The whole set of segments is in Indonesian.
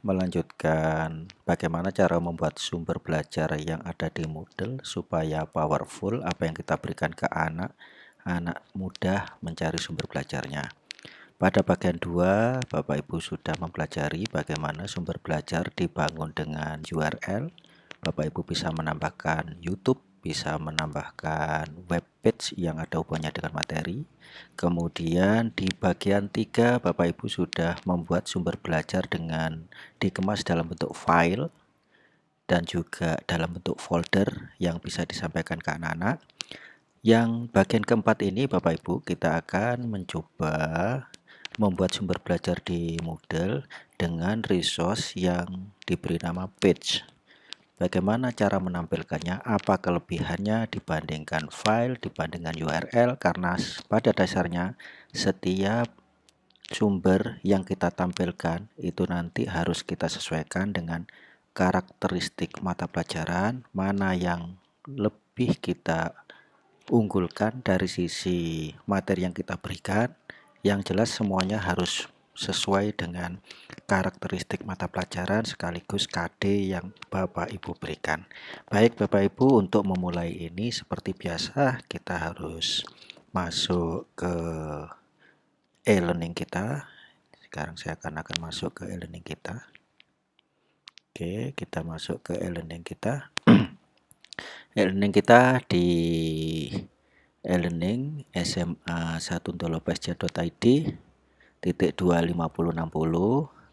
melanjutkan bagaimana cara membuat sumber belajar yang ada di Moodle supaya powerful. Apa yang kita berikan ke anak mudah mencari sumber belajarnya. Pada bagian 2, Bapak Ibu sudah mempelajari bagaimana sumber belajar dibangun dengan URL. Bapak Ibu bisa menambahkan YouTube, bisa menambahkan web page yang ada hubungannya dengan materi. Kemudian di bagian 3, Bapak Ibu sudah membuat sumber belajar dengan dikemas dalam bentuk file dan juga dalam bentuk folder yang bisa disampaikan ke anak-anak. Yang bagian keempat ini Bapak Ibu, kita akan mencoba membuat sumber belajar di Moodle dengan resource yang diberi nama page. Bagaimana cara menampilkannya, apa kelebihannya dibandingkan file, dibandingkan URL, karena pada dasarnya setiap sumber yang kita tampilkan itu nanti harus kita sesuaikan dengan karakteristik mata pelajaran, mana yang lebih kita unggulkan dari sisi materi yang kita berikan. Yang jelas semuanya harus sesuai dengan karakteristik mata pelajaran sekaligus KD yang Bapak Ibu berikan. Baik Bapak Ibu, untuk memulai ini seperti biasa kita harus masuk ke e-learning kita. Sekarang saya akan masuk ke e-learning kita. Oke, kita masuk ke e-learning kita. E-learning kita di e-learning SMA 1.lopesja.id .25060,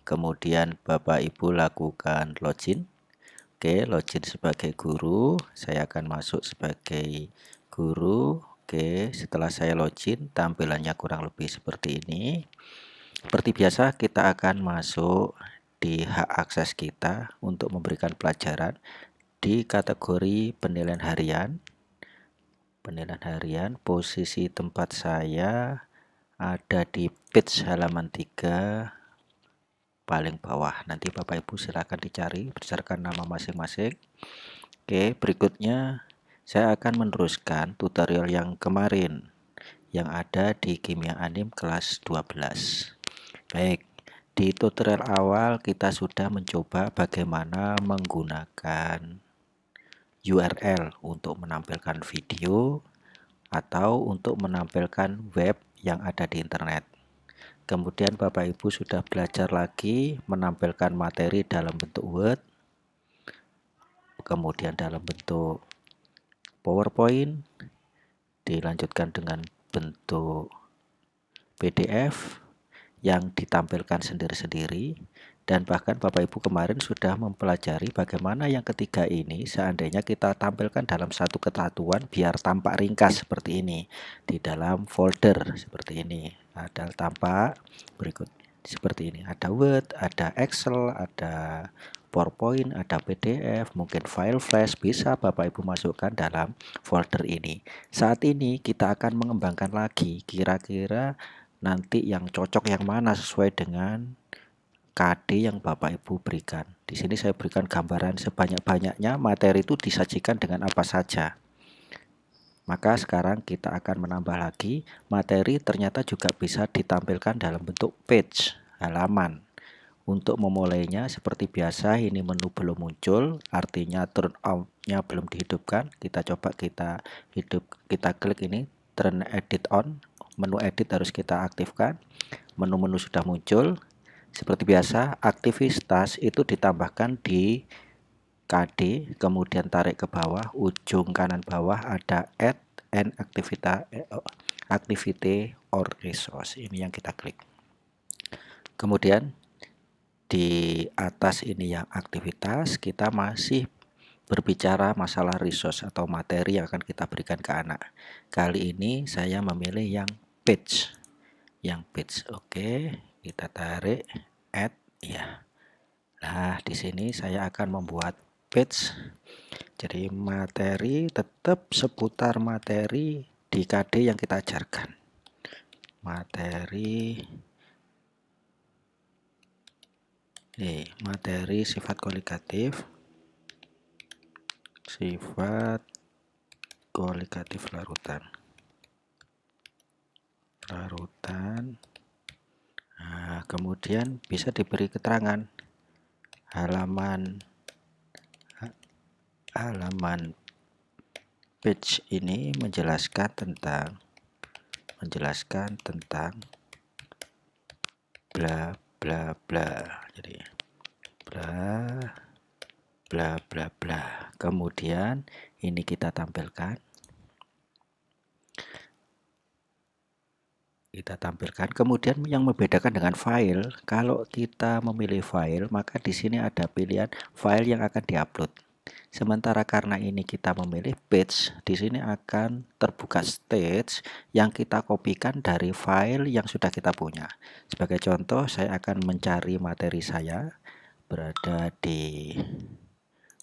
kemudian Bapak Ibu lakukan login. Oke, login sebagai guru, saya akan masuk sebagai guru. Oke, setelah saya login tampilannya kurang lebih seperti ini. Seperti biasa kita akan masuk di hak akses kita untuk memberikan pelajaran di kategori penilaian harian. Penilaian harian, posisi tempat saya ada di page halaman 3 paling bawah. Nanti Bapak Ibu silakan dicari berdasarkan nama masing-masing. Oke, berikutnya saya akan meneruskan tutorial yang kemarin yang ada di Kimia Anim kelas 12. Baik, di tutorial awal kita sudah mencoba bagaimana menggunakan URL untuk menampilkan video atau untuk menampilkan web yang ada di internet. Kemudian Bapak Ibu sudah belajar lagi menampilkan materi dalam bentuk Word, kemudian dalam bentuk PowerPoint, dilanjutkan dengan bentuk PDF yang ditampilkan sendiri-sendiri, dan bahkan Bapak Ibu kemarin sudah mempelajari bagaimana yang ketiga ini seandainya kita tampilkan dalam satu kesatuan biar tampak ringkas seperti ini di dalam folder seperti ini. Ada tampak berikut seperti ini, ada Word, ada Excel, ada PowerPoint, ada PDF, mungkin file flash, bisa Bapak Ibu masukkan dalam folder ini. Saat ini kita akan mengembangkan lagi kira-kira nanti yang cocok yang mana sesuai dengan KD yang Bapak Ibu berikan. Di sini saya berikan gambaran sebanyak-banyaknya, materi itu disajikan dengan apa saja. Maka sekarang kita akan menambah lagi, materi ternyata juga bisa ditampilkan dalam bentuk page, halaman. Untuk memulainya seperti biasa, ini menu belum muncul, artinya turn on-nya belum dihidupkan. Kita coba kita klik ini, turn edit on. Menu edit harus kita aktifkan. Menu-menu sudah muncul. Seperti biasa, aktivitas itu ditambahkan di KD, kemudian tarik ke bawah, ujung kanan bawah ada add and activity or resource. Ini yang kita klik. Kemudian di atas ini yang aktivitas, kita masih berbicara masalah resource atau materi yang akan kita berikan ke anak. Kali ini saya memilih yang page. Oke, kita tarik add ya. Nah, di sini saya akan membuat page. Jadi materi tetap seputar materi di KD yang kita ajarkan. Materi sifat kualitatif larutan. Nah, kemudian bisa diberi keterangan halaman page ini menjelaskan tentang bla bla bla. Jadi bla bla bla bla. Kemudian ini kita tampilkan. Kemudian yang membedakan dengan file, kalau kita memilih file, maka di sini ada pilihan file yang akan diupload. Sementara karena ini kita memilih page, di sini akan terbuka stage yang kita kopikan dari file yang sudah kita punya. Sebagai contoh, saya akan mencari materi saya, berada di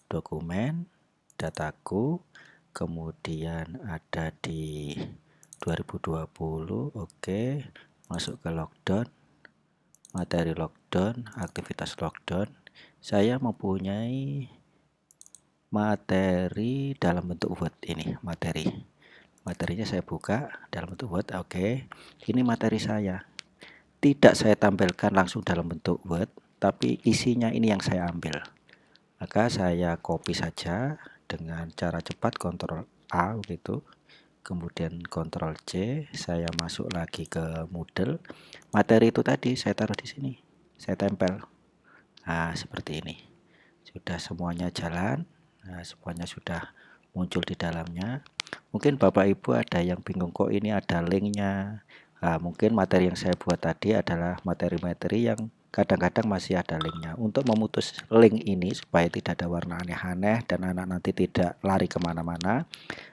dokumen, dataku, kemudian ada di 2020, oke. Masuk ke lockdown, materi lockdown, aktivitas lockdown. Saya mempunyai materi dalam bentuk Word ini, materinya saya buka dalam bentuk Word, oke. Ini materi saya, tidak saya tampilkan langsung dalam bentuk Word, tapi isinya ini yang saya ambil. Maka saya copy saja dengan cara cepat, Ctrl A gitu. Kemudian Ctrl C, saya masuk lagi ke Moodle. Materi itu tadi saya taruh di sini, saya tempel. Nah, seperti ini. Sudah semuanya jalan. Nah, semuanya sudah muncul di dalamnya. Mungkin Bapak Ibu ada yang bingung, kok ini ada linknya. Nah, mungkin materi yang saya buat tadi adalah materi-materi yang kadang-kadang masih ada linknya. Untuk memutus link ini supaya tidak ada warna aneh-aneh dan anak nanti tidak lari kemana-mana,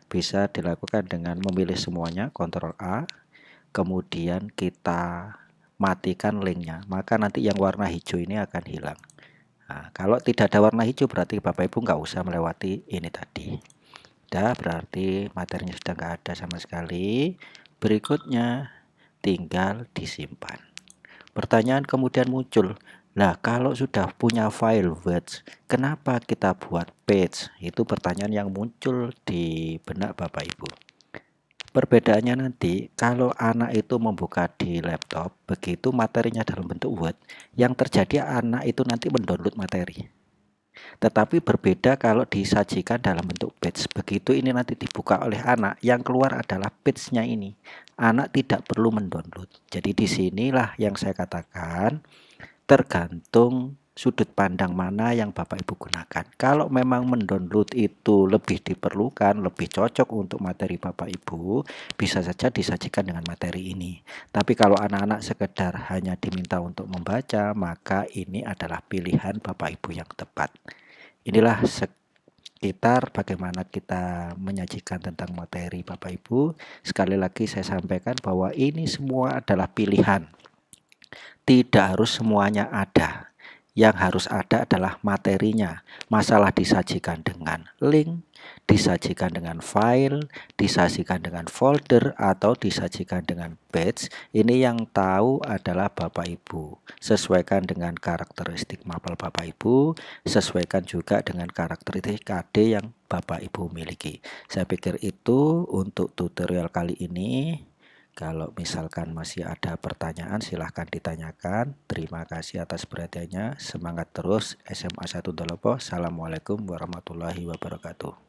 bisa dilakukan dengan memilih semuanya, Ctrl A, kemudian kita matikan linknya, maka nanti yang warna hijau ini akan hilang. Nah, kalau tidak ada warna hijau berarti Bapak Ibu nggak usah melewati ini tadi. Udah, berarti materinya sudah nggak ada sama sekali. Berikutnya tinggal disimpan. Pertanyaan kemudian muncul, lah kalau sudah punya file Word, kenapa kita buat page? Itu pertanyaan yang muncul di benak Bapak Ibu. Perbedaannya nanti, kalau anak itu membuka di laptop, begitu materinya dalam bentuk Word, yang terjadi anak itu nanti mendownload materi. Tetapi berbeda kalau disajikan dalam bentuk page. Begitu ini nanti dibuka oleh anak, yang keluar adalah page-nya ini. Anak tidak perlu mendownload. Jadi disinilah yang saya katakan, tergantung sudut pandang mana yang Bapak Ibu gunakan. Kalau memang mendownload itu lebih diperlukan, lebih cocok untuk materi Bapak Ibu, bisa saja disajikan dengan materi ini. Tapi kalau anak-anak sekedar hanya diminta untuk membaca, maka ini adalah pilihan Bapak Ibu yang tepat. Inilah sekitar bagaimana kita menyajikan tentang materi Bapak Ibu. Sekali lagi saya sampaikan bahwa ini semua adalah pilihan. Tidak harus semuanya ada. Yang harus ada adalah materinya. Masalah disajikan dengan link, disajikan dengan file, disajikan dengan folder, atau disajikan dengan page. Ini yang tahu adalah Bapak Ibu. Sesuaikan dengan karakteristik mapel Bapak Ibu, sesuaikan juga dengan karakteristik KD yang Bapak Ibu miliki. Saya pikir itu untuk tutorial kali ini. Kalau misalkan masih ada pertanyaan, silahkan ditanyakan. Terima kasih atas perhatiannya. Semangat terus SMA 1 Dolopo. Assalamualaikum warahmatullahi wabarakatuh.